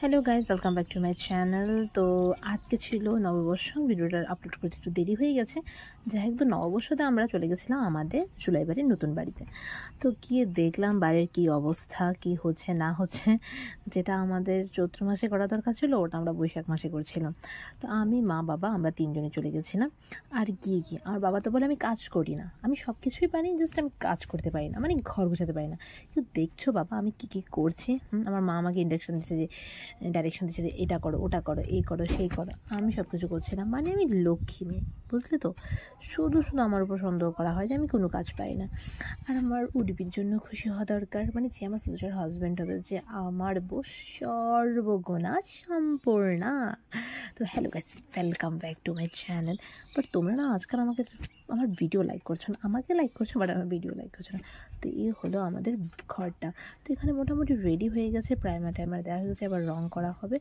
Hello guys, welcome back to my channel. তো আজকে ছিল নববর্ষ, ভিডিওটা আপলোড করতে একটু দেরি হয়ে গেছে। যাই হোক, তো নববর্ষতে আমরা চলে গেছিলাম আমাদের জুলাই বাড়ির নতুন বাড়িতে। তো গিয়ে দেখলাম বাড়ির কি অবস্থা, কি হচ্ছে না হচ্ছে। যেটা আমাদের চৈত্র মাসে করা দরকার ছিল, ওটা আমরা বৈশাখ মাসে করছিলাম। তো আমি, মা, বাবা, আমরা তিনজনে চলে গেছিলাম। আর গিয়ে আমার বাবা তো বলে আমি কাজ করি না, আমি সব কিছুই পারি, জাস্ট আমি কাজ করতে পারি না, মানে ঘর গোছাতে পারি না। কিন্তু দেখছো বাবা আমি কী কী করছি। আমার মা আমাকে ইন্ডাকশন দিচ্ছে, যে ডাইরেকশন দিচ্ছে যে এটা করো, ওটা করো, এই করো, সেই করো। আমি সব কিছু করছিলাম, মানে আমি লক্ষ্মী মেয়ে, বুঝলে তো। শুধু শুধু আমার উপর সন্দেহ করা হয় যে আমি কোনো কাজ পাই না। আর আমার উডবির জন্য খুশি হওয়া দরকার, মানে যে আমার ফিউচার হাজব্যান্ড হবে, যে আমার বউ সর্বগুণা সম্পূর্ণা। তো hello guys, welcome back to my channel. But তোমরা না আজকাল আমার ভিডিও লাইক করছো না, আমাকে লাইক করছো বাট আমার ভিডিও লাইক করছো না। তো এই হলো আমাদের ঘরটা। তো এখানে মোটামুটি রেডি হয়ে গেছে, প্রাইমার টাইমার দেওয়া হয়ে গেছে, এবার রং করা হবে।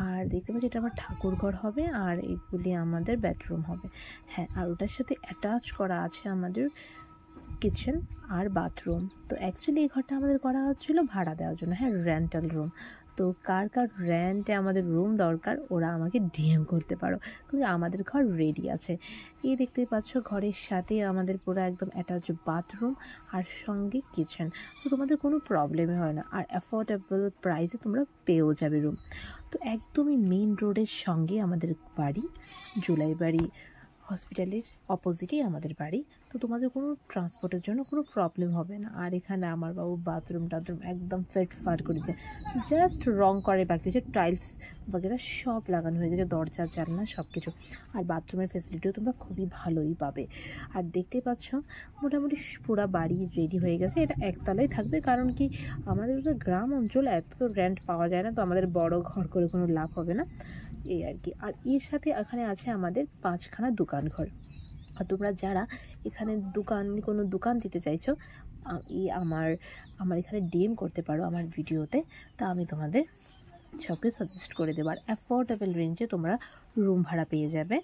আর দেখতে পাচ্ছি এটা আমার ঠাকুর ঘর হবে, আর এগুলি আমাদের বেডরুম হবে। হ্যাঁ, আর ওটার সাথে অ্যাটাচ করা আছে আমাদের কিচেন আর বাথরুম। তো অ্যাকচুয়ালি এই ঘরটা আমাদের করা হচ্ছিল ভাড়া দেওয়ার জন্য, হ্যাঁ, রেন্টাল রুম। তো কার কার রেন্টে আমাদের রুম দরকার, ওরা আমাকে ডিএম করতে পারো, কিন্তু আমাদের ঘর রেডি আছে। এই দেখতেই পাচ্ছ, ঘরের সাথে আমাদের পুরো একদম অ্যাটাচ বাথরুম আর সঙ্গে কিচেন। তো তোমাদের কোনো প্রবলেমই হয় না, আর অ্যাফোর্ডেবল প্রাইসে তোমরা পেয়েও যাবে রুম। তো একদমই মেন রোডের সঙ্গে আমাদের বাড়ি, জুলাই বাড়ি হসপিটালের অপোজিটেই আমাদের বাড়ি। তো তোমাদের কোনো ট্রান্সপোর্টের জন্য কোনো প্রবলেম হবে না। আর এখানে আমার বাবু বাথরুম টাথরুম একদম ফিটফাট করেছে, জাস্ট রং করে বাকি হচ্ছে, টাইলস বগেরা সব লাগানো হয়ে গেছে, দরজা জানলা সব কিছু। আর বাথরুমের ফেসিলিটিও তোমরা খুবই ভালোই পাবে। আর দেখতেই পাচ্ছ মোটামুটি পুরো বাড়ি রেডি হয়ে গেছে। এটা একতলায় থাকবে, কারণ কি আমাদের ওটা গ্রাম অঞ্চল, এত তো রেন্ট পাওয়া যায় না, তো আমাদের বড় ঘর করে কোনো লাভ হবে না, এই আর কি। আর এর সাথে এখানে আছে আমাদের 5খানা দোকান ঘর। আর তোমরা যারা এখানে কোনো দোকান দিতে চাইছো, আমার এখানে ডিএম করতে পারো আমার ভিডিওতে। তা আমি তোমাদের সবকে সাজেস্ট করে দেবো। আর অ্যাফোর্ডেবল রেঞ্জে তোমরা রুম ভাড়া পেয়ে যাবে,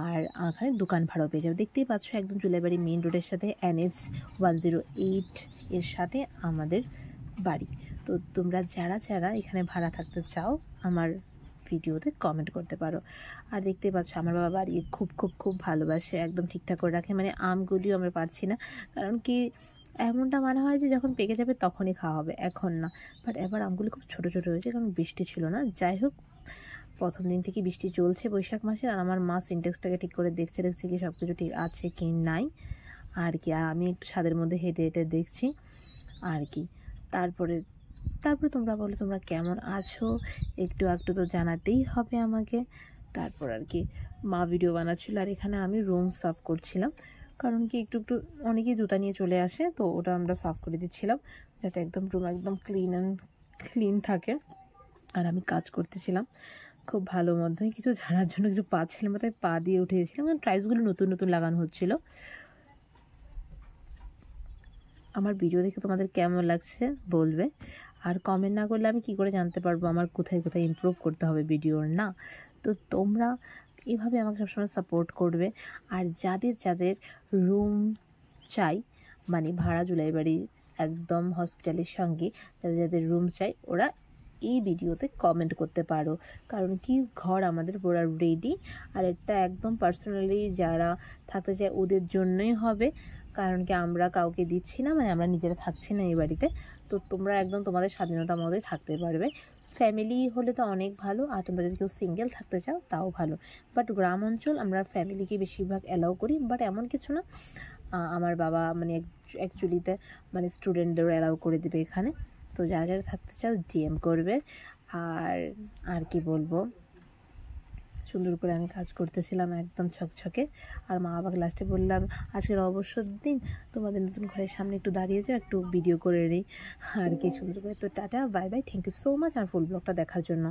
আর এখানে দোকান ভাড়াও পেয়ে যাবে। দেখতেই পাচ্ছ একদম জুলাইবাড়ি মেন রোডের সাথে NH 108 এর সাথে আমাদের বাড়ি। তো তোমরা যারা এখানে ভাড়া থাকতে চাও আমার ভিডিওতে কমেন্ট করতে পারো। আর দেখতে পাচ্ছ আমার বাবা বাড়ি খুব খুব খুব ভালোবাসে, একদম ঠিকঠাক করে রাখে। মানে আমগুলিও আমরা পারছি না, কারণ কি এমনটা মনে হয় যে যখন পেকে যাবে তখনই খাওয়া হবে, এখন না। বাট এবার আমগুলি খুব ছোটো ছোটো হয়েছে, কারণ বৃষ্টি ছিল না। যাই হোক, প্রথম দিন থেকে বৃষ্টি চলছে বৈশাখ মাসে, আর আমার মা সিনটেক্সটাকে ঠিক করে দেখছে কি সব কিছু ঠিক আছে কি নাই, আর কি। আর আমি একটু ছাদের মধ্যে হেঁটে হেঁটে দেখছি আর কি। তারপরে তোমরা বলো তোমরা কেমন আছো, একটু তো জানাতেই হবে আমাকে। তারপর আর কি মা ভিডিও বানাচ্ছিল, আর এখানে আমি রুম সাফ করছিলাম, কারণ কি একটু অনেকেই জুতা নিয়ে চলে আসে, তো ওটা আমরা সাফ করে দিচ্ছিলাম, যাতে একদম রুম একদম ক্লিন থাকে। আর আমি কাজ করতেছিলাম খুব ভালো মধ্যে, কিছু জানার জন্য কিছু পাচ্ছিলাম, তাই পা দিয়ে উঠে গেছিলাম, কারণ টাইলসগুলো নতুন নতুন লাগানো হচ্ছিল। আমার ভিডিও দেখে তোমাদের কেমন লাগছে বলবে, আর কমেন্ট না করলে আমি কি করে জানতে পারবো আমার কোথায় কোথায় ইমপ্রুভ করতে হবে ভিডিওর, না? তো তোমরা এভাবে আমাকে সবসময় সাপোর্ট করবে। আর যাদের রুম চাই, মানে ভাড়া জুলাই বাড়ি একদম হসপিটালের সঙ্গে, যাদের রুম চাই ওরা এই ভিডিওতে কমেন্ট করতে পারো, কারণ কি ঘর আমাদের পুরো রেডি। আর এটা একদম পার্সোনালি যারা থাকতে চায় ওদের জন্যই হবে, কারণ কি আমরা কাউকে দিচ্ছি না, মানে আমরা নিজেরা থাকছি না এই বাড়িতে। তো তোমরা একদম তোমাদের স্বাধীনতা মতোই থাকতে পারবে। ফ্যামিলি হলে তো অনেক ভালো, আর তোমরা যদি কেউ সিঙ্গেল থাকতে চাও তাও ভালো। বাট গ্রাম অঞ্চল আমরা ফ্যামিলিকে বেশিরভাগ অ্যালাউ করি, বাট এমন কিছু না, আমার বাবা মানে অ্যাকচুয়ালিতে মানে স্টুডেন্টদেরও অ্যালাউ করে দেবে এখানে। তো যারা থাকতে চাও ডিএম করবে। আর কি বলবো, সুন্দর করে আমি কাজ করতেছিলাম একদম ছকছকে। আর মা বাবাকে লাস্টে বললাম আজকের অবসর দিন, তোমাদের নতুন ঘরের সামনে একটু দাঁড়িয়ে যাও, একটু ভিডিও করে নিই আর কি, সুন্দর করে। তো tata, bye bye, thank you so much আর ফুল ব্লগটা দেখার জন্য।